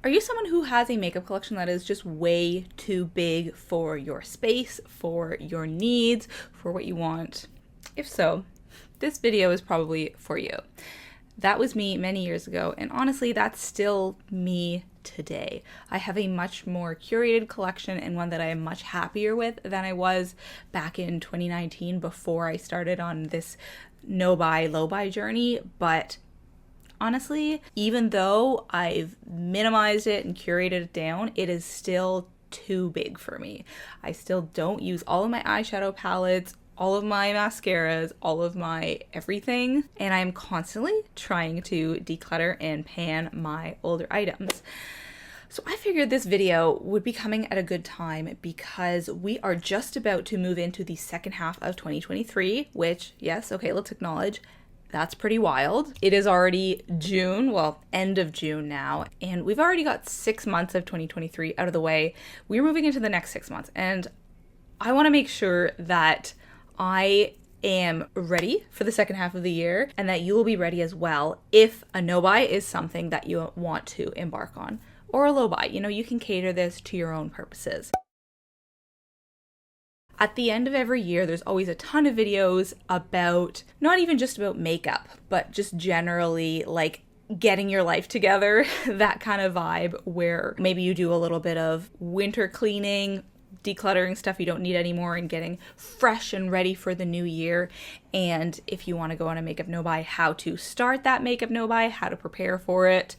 Are you someone who has a makeup collection that is just way too big for your space, for your needs, for what you want? If so, this video is probably for you. That was me many years ago, and honestly, that's still me today. I have a much more curated collection and one that I am much happier with than I was back in 2019 before I started on this no-buy, low-buy journey. But honestly, even though I've minimized it and curated it down, it is still too big for me. I still don't use all of my eyeshadow palettes, all of my mascaras, all of my everything, and I'm constantly trying to declutter and pan my older items. So I figured this video would be coming at a good time because we are just about to move into the second half of 2023, which, yes, okay, let's acknowledge, that's pretty wild. It is already June, well, end of June now, and we've already got 6 months of 2023 out of the way. We're moving into the next 6 months, and I want to make sure that I am ready for the second half of the year and that you will be ready as well if a no-buy is something that you want to embark on, or a low-buy. You know, you can cater this to your own purposes. At the end of every year, there's always a ton of videos about, not even just about makeup, but just generally like getting your life together, that kind of vibe where maybe you do a little bit of winter cleaning, decluttering stuff you don't need anymore and getting fresh and ready for the new year. And if you want to go on a makeup no-buy, how to start that makeup no-buy, how to prepare for it.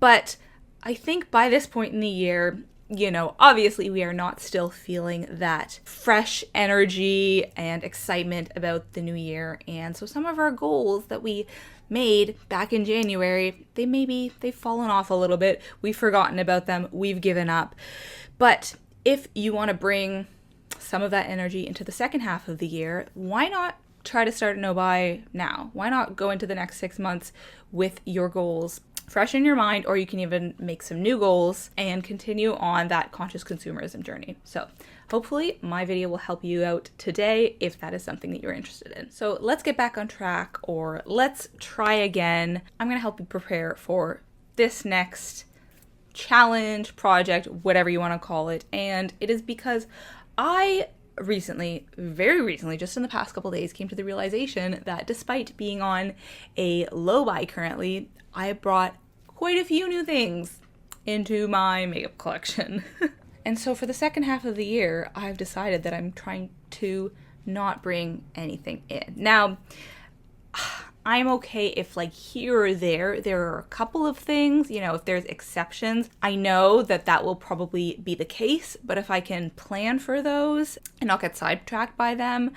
But I think by this point in the year, you know, obviously we are not still feeling that fresh energy and excitement about the new year. And so some of our goals that we made back in January, they've fallen off a little bit. We've forgotten about them. We've given up. But if you want to bring some of that energy into the second half of the year, why not try to start a no-buy now? Why not go into the next 6 months with your goals fresh in your mind, or you can even make some new goals and continue on that conscious consumerism journey. So hopefully my video will help you out today if that is something that you're interested in. So let's get back on track, or let's try again. I'm going to help you prepare for this next challenge, project, whatever you want to call it. And it is because I recently, very recently, just in the past couple days, came to the realization that despite being on a low buy currently, I brought quite a few new things into my makeup collection. And so for the second half of the year, I've decided that I'm trying to not bring anything in. Now, I'm okay if like here or there are a couple of things, you know, if there's exceptions. I know that that will probably be the case, but if I can plan for those and not get sidetracked by them,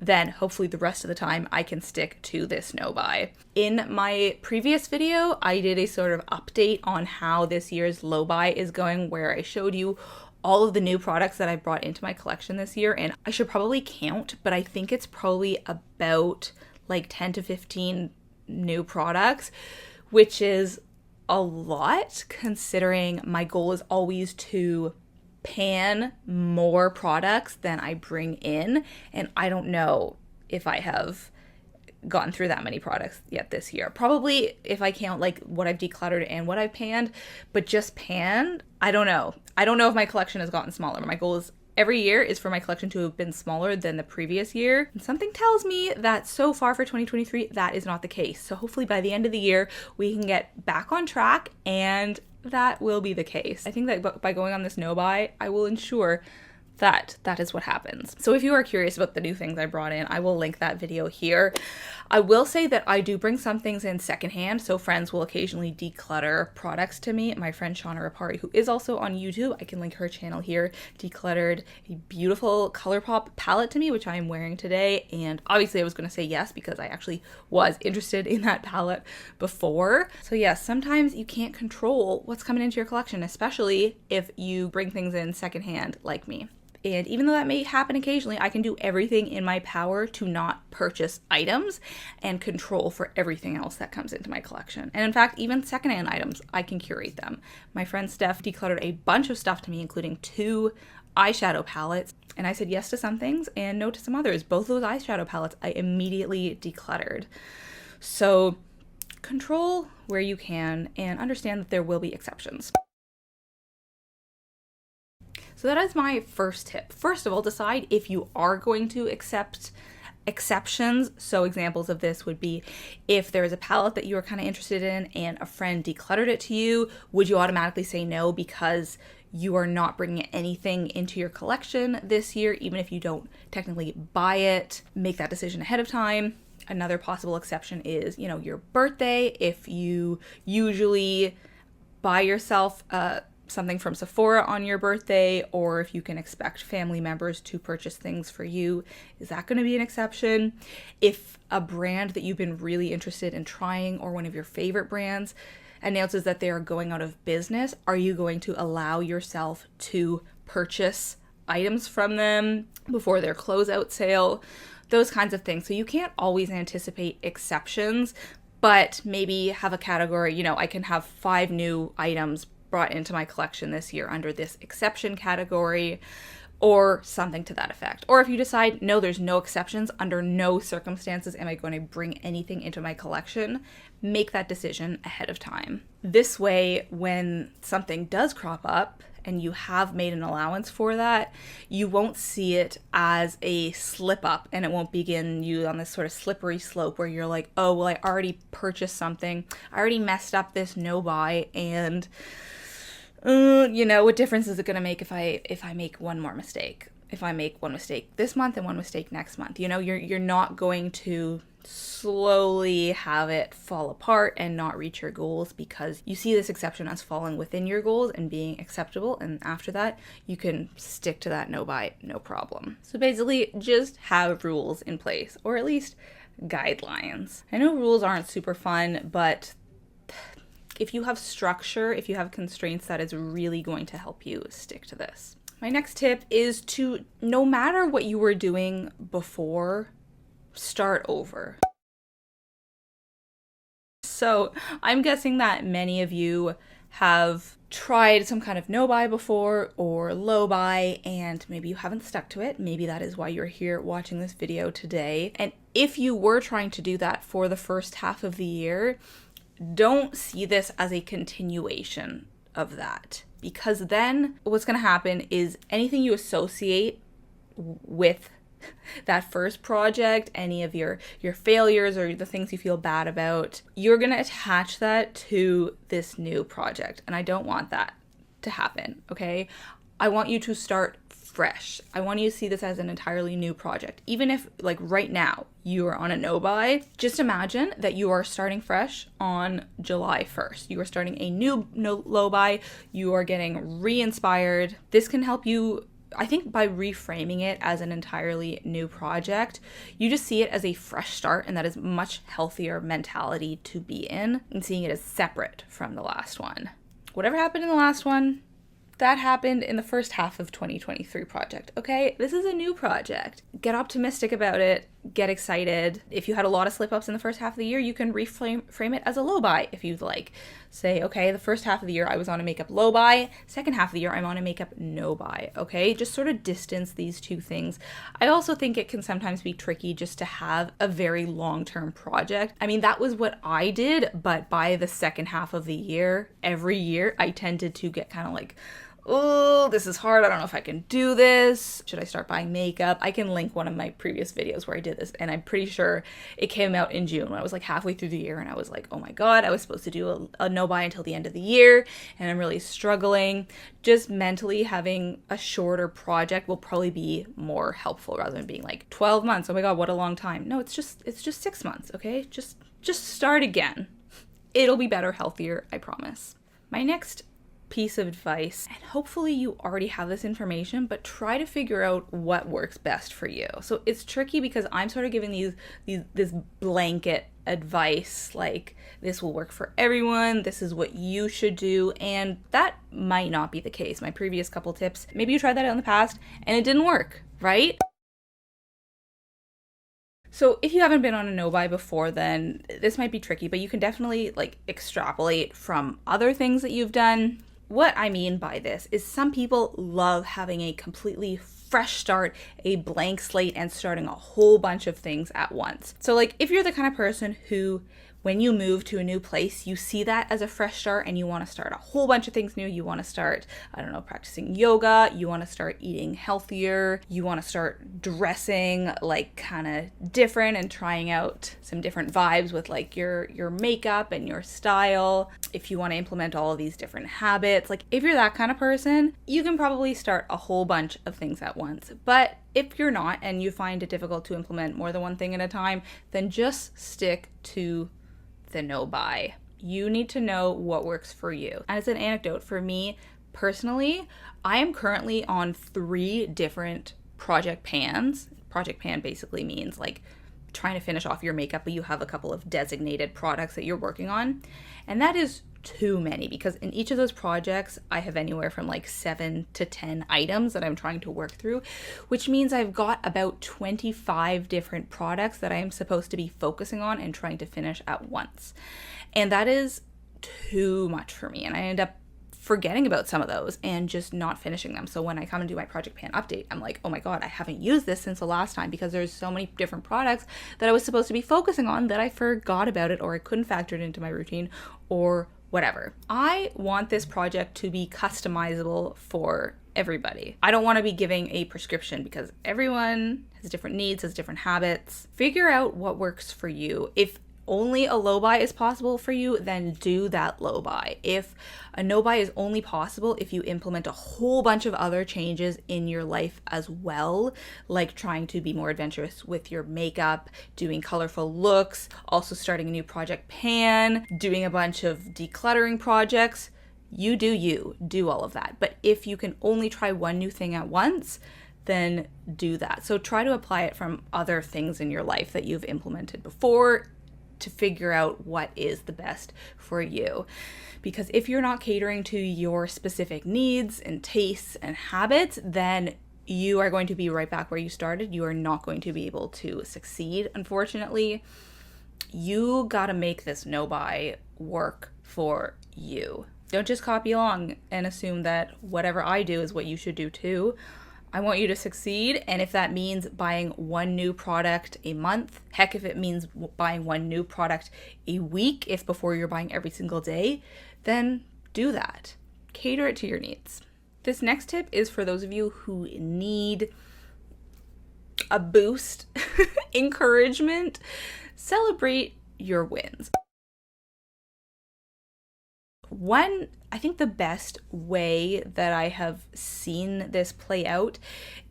then hopefully the rest of the time I can stick to this no-buy. In my previous video, I did a sort of update on how this year's low-buy is going, where I showed you all of the new products that I brought into my collection this year, and I should probably count, but I think it's probably about like 10 to 15 new products, which is a lot considering my goal is always to pan more products than I bring in, and I don't know if I have gotten through that many products yet this year. Probably if I count like what I've decluttered and what I've panned, but just panned, I don't know. I don't know if my collection has gotten smaller. My goal is every year is for my collection to have been smaller than the previous year. And something tells me that so far for 2023, that is not the case. So hopefully by the end of the year, we can get back on track, and that will be the case. I think that by going on this no-buy, I will ensure that that is what happens. So if you are curious about the new things I brought in, I will link that video here. I will say that I do bring some things in secondhand, so friends will occasionally declutter products to me. My friend Shauna Rapari, who is also on YouTube, I can link her channel here, decluttered a beautiful ColourPop palette to me, which I am wearing today. And obviously I was going to say yes because I actually was interested in that palette before. So yes, sometimes you can't control what's coming into your collection, especially if you bring things in secondhand like me. And even though that may happen occasionally, I can do everything in my power to not purchase items and control for everything else that comes into my collection. And in fact, even secondhand items, I can curate them. My friend Steph decluttered a bunch of stuff to me, including 2 eyeshadow palettes. And I said yes to some things and no to some others. Both of those eyeshadow palettes I immediately decluttered. So control where you can and understand that there will be exceptions. So that is my first tip. First of all, decide if you are going to accept exceptions. So examples of this would be if there is a palette that you are kind of interested in and a friend decluttered it to you, would you automatically say no because you are not bringing anything into your collection this year, even if you don't technically buy it? Make that decision ahead of time. Another possible exception is, your birthday. If you usually buy yourself something from Sephora on your birthday, or if you can expect family members to purchase things for you, is that going to be an exception? If a brand that you've been really interested in trying, or one of your favorite brands, announces that they are going out of business, are you going to allow yourself to purchase items from them before their closeout sale? Those kinds of things. So you can't always anticipate exceptions, but maybe have a category, I can have 5 new items brought into my collection this year under this exception category, or something to that effect. Or if you decide, no, there's no exceptions, under no circumstances am I going to bring anything into my collection, make that decision ahead of time. This way, when something does crop up and you have made an allowance for that, you won't see it as a slip up, and it won't begin you on this sort of slippery slope where you're like, oh, well, I already purchased something, I already messed up this no buy, and what difference is it going to make if I make one more mistake? If I make one mistake this month and one mistake next month, you're not going to slowly have it fall apart and not reach your goals because you see this exception as falling within your goals and being acceptable. And after that, you can stick to that no buy, no problem. So basically just have rules in place, or at least guidelines. I know rules aren't super fun, but if you have structure, if you have constraints, that is really going to help you stick to this. My next tip is to, no matter what you were doing before, start over. So I'm guessing that many of you have tried some kind of no buy before or low buy, and maybe you haven't stuck to it. Maybe that is why you're here watching this video today. And if you were trying to do that for the first half of the year, don't see this as a continuation of that, because then what's going to happen is anything you associate with that first project, any of your failures or the things you feel bad about, you're going to attach that to this new project. And I don't want that to happen, okay? I want you to start fresh. I want you to see this as an entirely new project. Even if, like right now, you are on a no buy, just imagine that you are starting fresh on July 1st. You are starting a new low buy. You are getting re-inspired. This can help you, I think, by reframing it as an entirely new project. You just see it as a fresh start, and that is much healthier mentality to be in, and seeing it as separate from the last one. Whatever happened in the last one, that happened in the first half of 2023 project, okay? This is a new project. Get optimistic about it. Get excited. If you had a lot of slip-ups in the first half of the year, you can frame it as a low buy if you'd like. Say, okay, the first half of the year I was on a makeup low buy. Second half of the year I'm on a makeup no buy, okay? Just sort of distance these two things. I also think it can sometimes be tricky just to have a very long-term project. I mean, that was what I did, but by the second half of the year, every year, I tended to get kind of like, oh, this is hard. I don't know if I can do this. Should I start buying makeup? I can link one of my previous videos where I did this, and I'm pretty sure it came out in June when I was like halfway through the year, and I was like, oh my God, I was supposed to do a no buy until the end of the year, and I'm really struggling. Just mentally having a shorter project will probably be more helpful rather than being like 12 months. Oh my God, what a long time. No, it's just 6 months, okay? Just start again. It'll be better, healthier, I promise. My next piece of advice, and hopefully you already have this information, but try to figure out what works best for you. So it's tricky because I'm sort of giving this blanket advice, like this will work for everyone, this is what you should do, and that might not be the case. My previous couple tips, maybe you tried that out in the past and it didn't work, right? So if you haven't been on a no buy before, then this might be tricky, but you can definitely like extrapolate from other things that you've done. What I mean by this is some people love having a completely fresh start, a blank slate, and starting a whole bunch of things at once. So like if you're the kind of person who when you move to a new place, you see that as a fresh start and you want to start a whole bunch of things new. You want to start, I don't know, practicing yoga. You want to start eating healthier. You want to start dressing like kind of different and trying out some different vibes with like your makeup and your style. If you want to implement all of these different habits, like if you're that kind of person, you can probably start a whole bunch of things at once. But if you're not and you find it difficult to implement more than one thing at a time, then just stick to the no-buy. You need to know what works for you. And as an anecdote, for me personally, I am currently on 3 different project pans. Project pan basically means like trying to finish off your makeup, but you have a couple of designated products that you're working on. And that is too many, because in each of those projects, I have anywhere from like 7 to 10 items that I'm trying to work through, which means I've got about 25 different products that I am supposed to be focusing on and trying to finish at once. And that is too much for me. And I end up forgetting about some of those and just not finishing them. So when I come and do my project pan update, I'm like, oh my God, I haven't used this since the last time, because there's so many different products that I was supposed to be focusing on that I forgot about it, or I couldn't factor it into my routine, or whatever. I want this project to be customizable for everybody. I don't want to be giving a prescription, because everyone has different needs, has different habits. Figure out what works for you. If only a low buy is possible for you, then do that low buy. If a no buy is only possible if you implement a whole bunch of other changes in your life as well, like trying to be more adventurous with your makeup, doing colorful looks, also starting a new project pan, doing a bunch of decluttering projects, you do all of that. But if you can only try one new thing at once, then do that. So try to apply it from other things in your life that you've implemented before to figure out what is the best for you. Because if you're not catering to your specific needs and tastes and habits, then you are going to be right back where you started. You are not going to be able to succeed, unfortunately. You gotta make this no-buy work for you. Don't just copy along and assume that whatever I do is what you should do too. I want you to succeed, and if that means buying one new product a month, heck, if it means buying one new product a week, if before you're buying every single day, then do that. Cater it to your needs. This next tip is for those of you who need a boost, encouragement. Celebrate your wins. I think the best way that I have seen this play out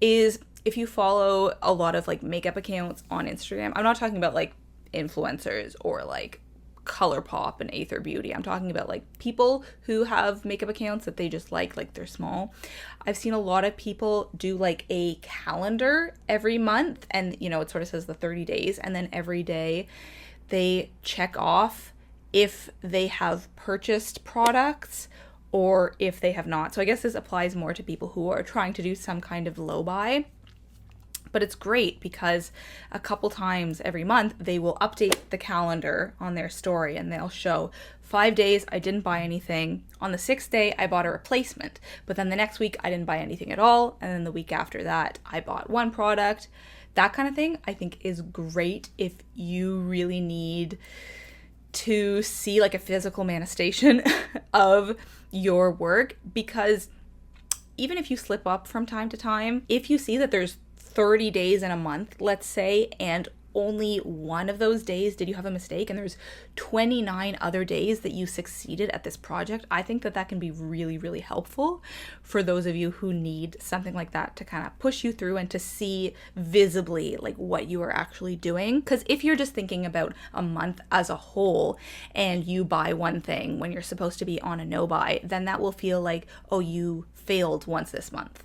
is if you follow a lot of like makeup accounts on Instagram. I'm not talking about like influencers or like ColourPop and Aether Beauty. I'm talking about like people who have makeup accounts that they just like they're small. I've seen a lot of people do like a calendar every month, and you know, it sort of says the 30 days, and then every day they check off if they have purchased products or if they have not. So I guess this applies more to people who are trying to do some kind of low buy. But it's great because a couple times every month they will update the calendar on their story, and they'll show 5 days I didn't buy anything. On the 6th day I bought a replacement, but then the next week I didn't buy anything at all, and then the week after that I bought one product. That kind of thing I think is great if you really need to see like a physical manifestation of your work, because even if you slip up from time to time, if you see that there's 30 days in a month, let's say, and only one of those days did you have a mistake and there's 29 other days that you succeeded at this project, I think that can be really, really helpful for those of you who need something like that to kind of push you through and to see visibly like what you are actually doing. Because if you're just thinking about a month as a whole and you buy one thing when you're supposed to be on a no buy, then that will feel like, oh, you failed once this month.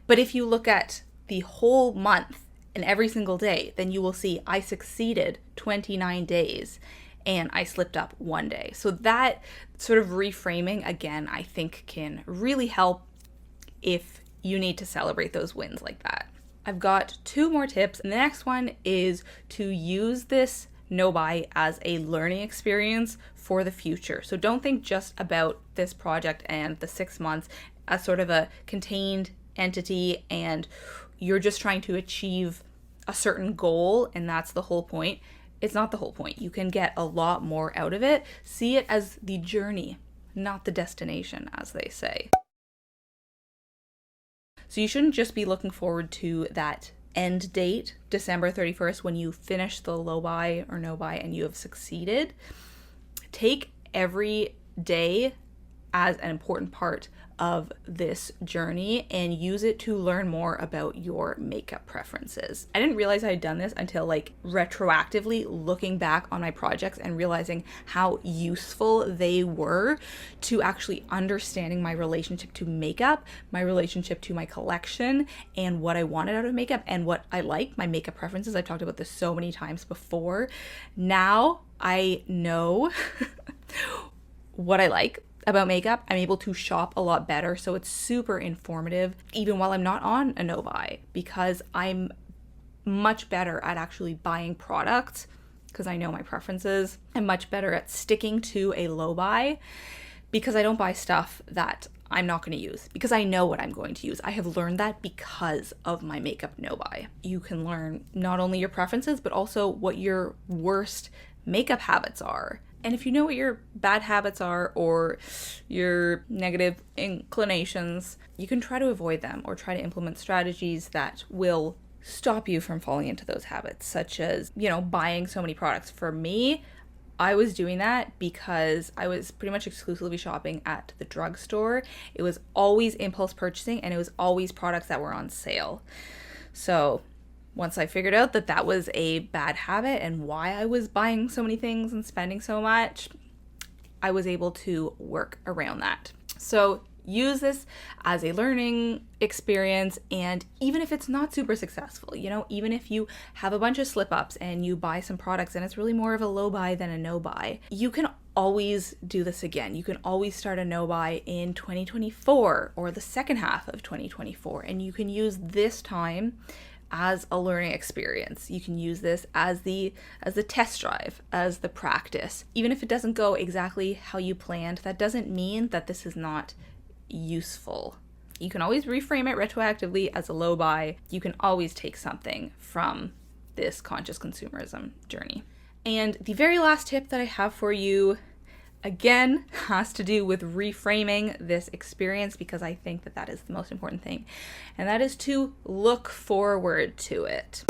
But if you look at the whole month and every single day, then you will see I succeeded 29 days and I slipped up one day. So that sort of reframing, again, I think can really help if you need to celebrate those wins like that. I've got 2 more tips, and the next one is to use this no buy as a learning experience for the future. So don't think just about this project and the 6 months as sort of a contained entity and you're just trying to achieve a certain goal and that's the whole point. it's not the whole point. You can get a lot more out of it. See it as the journey, not the destination, as they say. So you shouldn't just be looking forward to that end date, December 31st, when you finish the low buy or no buy and you have succeeded. Take every day as an important part of this journey and use it to learn more about your makeup preferences. I didn't realize I had done this until like retroactively looking back on my projects and realizing how useful they were to actually understanding my relationship to makeup, my relationship to my collection, and what I wanted out of makeup and what I like, my makeup preferences. I've talked about this so many times before. Now I know what I like about makeup. I'm able to shop a lot better, so it's super informative even while I'm not on a no buy, because I'm much better at actually buying products because I know my preferences. I'm much better at sticking to a low buy because I don't buy stuff that I'm not going to use, because I know what I'm going to use. I have learned that because of my makeup no buy. You can learn not only your preferences but also what your worst makeup habits are. And if you know what your bad habits are or your negative inclinations, you can try to avoid them or try to implement strategies that will stop you from falling into those habits, such as, buying so many products. For me, I was doing that because I was pretty much exclusively shopping at the drugstore. It was always impulse purchasing and it was always products that were on sale. So once I figured out that that was a bad habit and why I was buying so many things and spending so much, I was able to work around that. So use this as a learning experience, and even if it's not super successful, even if you have a bunch of slip-ups and you buy some products and it's really more of a low buy than a no buy, you can always do this again. You can always start a no buy in 2024 or the second half of 2024, and you can use this time as a learning experience. You can use this as the test drive, as the practice. Even if it doesn't go exactly how you planned, that doesn't mean that this is not useful. You can always reframe it retroactively as a low buy. You can always take something from this conscious consumerism journey. And the very last tip that I have for you, again, has to do with reframing this experience, because I think that that is the most important thing. And that is to look forward to it.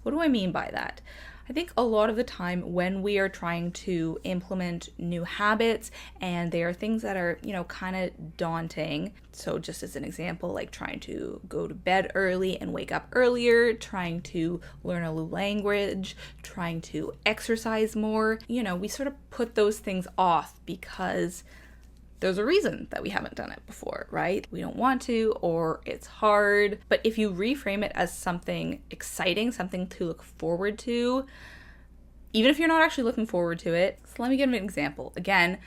What do I mean by that? I think a lot of the time when we are trying to implement new habits and they are things that are, kind of daunting. So just as an example, like trying to go to bed early and wake up earlier, trying to learn a new language, trying to exercise more, we sort of put those things off because there's a reason that we haven't done it before, right? We don't want to, or it's hard. But if you reframe it as something exciting, something to look forward to, even if you're not actually looking forward to it. So let me give an example. Again,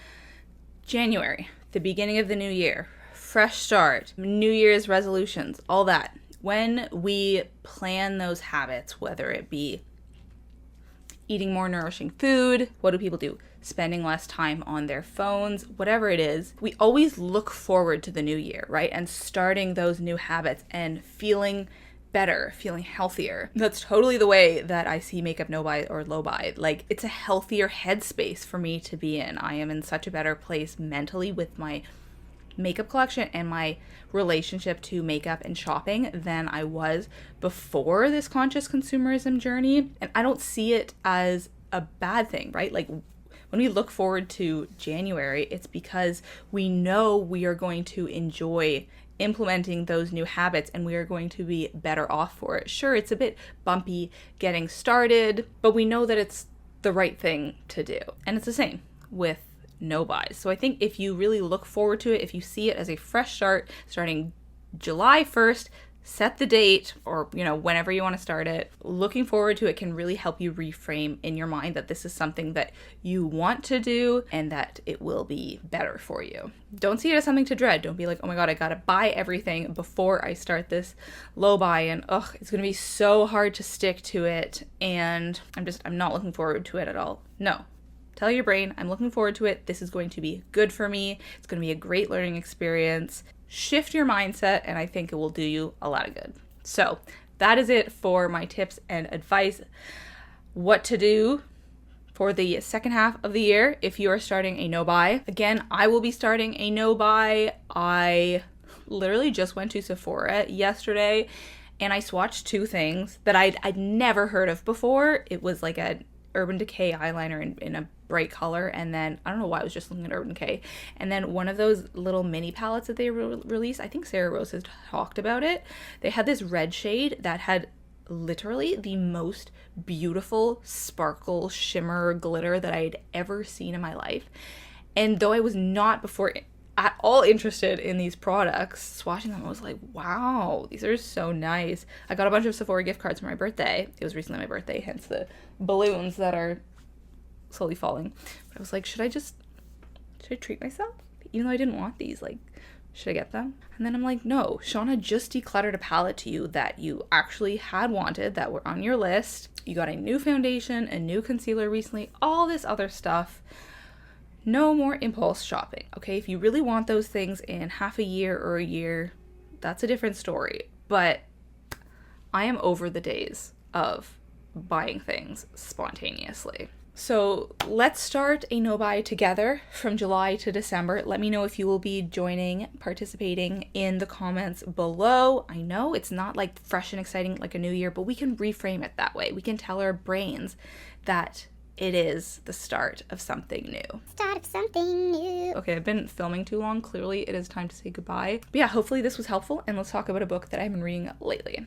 January, the beginning of the new year, fresh start, New Year's resolutions, all that. When we plan those habits, whether it be eating more nourishing food, what do people do? Spending less time on their phones, whatever it is, we always look forward to the new year, right? And starting those new habits and feeling better, feeling healthier. That's totally the way that I see makeup no buy or low buy. Like, it's a healthier headspace for me to be in. I am in such a better place mentally with my makeup collection and my relationship to makeup and shopping than I was before this conscious consumerism journey. And I don't see it as a bad thing, right? Like, when we look forward to January, it's because we know we are going to enjoy implementing those new habits and we are going to be better off for it. Sure, it's a bit bumpy getting started, but we know that it's the right thing to do. And it's the same with no buys. So I think if you really look forward to it, if you see it as a fresh start starting July 1st, set the date or, whenever you want to start it, looking forward to it can really help you reframe in your mind that this is something that you want to do and that it will be better for you. Don't see it as something to dread. Don't be like, oh my God, I got to buy everything before I start this low buy and it's going to be so hard to stick to it and I'm not looking forward to it at all. No. Tell your brain, I'm looking forward to it. This is going to be good for me. It's going to be a great learning experience. Shift your mindset, and I think it will do you a lot of good. So that is it for my tips and advice. What to do for the second half of the year if you are starting a no-buy. Again, I will be starting a no-buy. I literally just went to Sephora yesterday and I swatched two things that I'd never heard of before. It was like a Urban Decay eyeliner in a bright color, and then I don't know why I was just looking at Urban Decay, and then one of those little mini palettes that they released. I think Sarah Rose has talked about it. They had this red shade that had literally the most beautiful sparkle, shimmer, glitter that I'd ever seen in my life. And though I was not before at all interested in these products, swatching them, I was like, wow, these are so nice. I got a bunch of Sephora gift cards for my birthday. It was recently my birthday, hence the balloons that are slowly falling. But I was like, should I treat myself? Even though I didn't want these, like, should I get them? And then I'm like, no, Shauna just decluttered a palette to you that you actually had wanted, that were on your list. You got a new foundation, a new concealer recently, all this other stuff. No more impulse shopping, okay? If you really want those things in half a year or a year, that's a different story. But I am over the days of buying things spontaneously. So let's start a no-buy together from July to December. Let me know if you will be joining, participating in the comments below. I know it's not like fresh and exciting like a new year, but we can reframe it that way. We can tell our brains that it is the start of something new. Start of something new. Okay, I've been filming too long. Clearly it is time to say goodbye. But yeah, hopefully this was helpful, and let's talk about a book that I've been reading lately.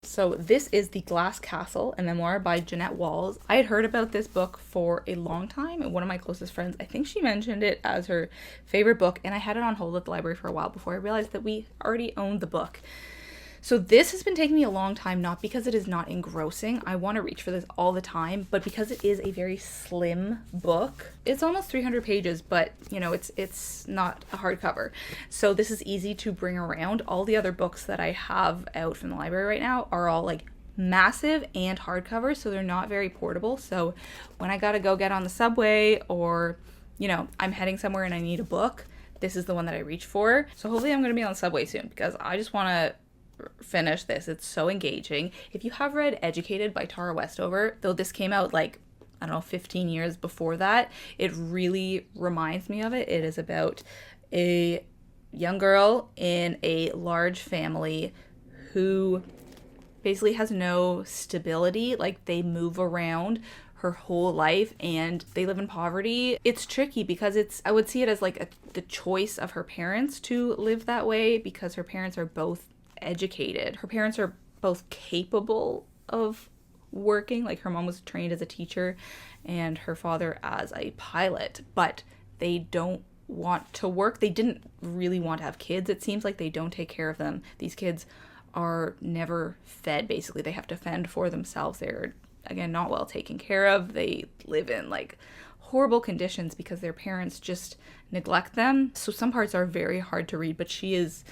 So this is The Glass Castle, a memoir by Jeanette Walls. I had heard about this book for a long time, and one of my closest friends, I think she mentioned it as her favorite book, and I had it on hold at the library for a while before I realized that we already owned the book. So this has been taking me a long time, not because it is not engrossing. I want to reach for this all the time, but because it is a very slim book. It's almost 300 pages, but you know, it's not a hardcover. So this is easy to bring around. All the other books that I have out from the library right now are all like massive and hardcover, so they're not very portable. So when I gotta go get on the subway, or you know, I'm heading somewhere and I need a book, this is the one that I reach for. So hopefully I'm gonna be on the subway soon, because I just want to finish this. It's so engaging. If you have read Educated by Tara Westover, though this came out like, I don't know, 15 years before that, it really reminds me of it. It is about a young girl in a large family who basically has no stability. Like, they move around her whole life and they live in poverty. It's tricky because I would see it as like the choice of her parents to live that way, because her parents are both educated. Her parents are both capable of working. Like, her mom was trained as a teacher and her father as a pilot, but they don't want to work. They didn't really want to have kids. It seems like they don't take care of them. These kids are never fed, basically. They have to fend for themselves. They're, again, not well taken care of. They live in like horrible conditions because their parents just neglect them. So some parts are very hard to read, but she is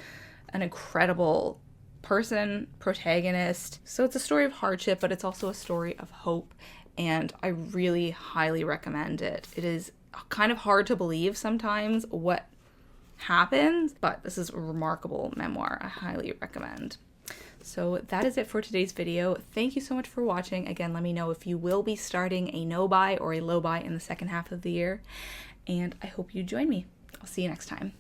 an incredible person, protagonist. So it's a story of hardship, but it's also a story of hope, and I really highly recommend it. It is kind of hard to believe sometimes what happens, but this is a remarkable memoir. I highly recommend. So that is it for today's video. Thank you so much for watching. Again, let me know if you will be starting a no-buy or a low-buy in the second half of the year, and I hope you join me. I'll see you next time.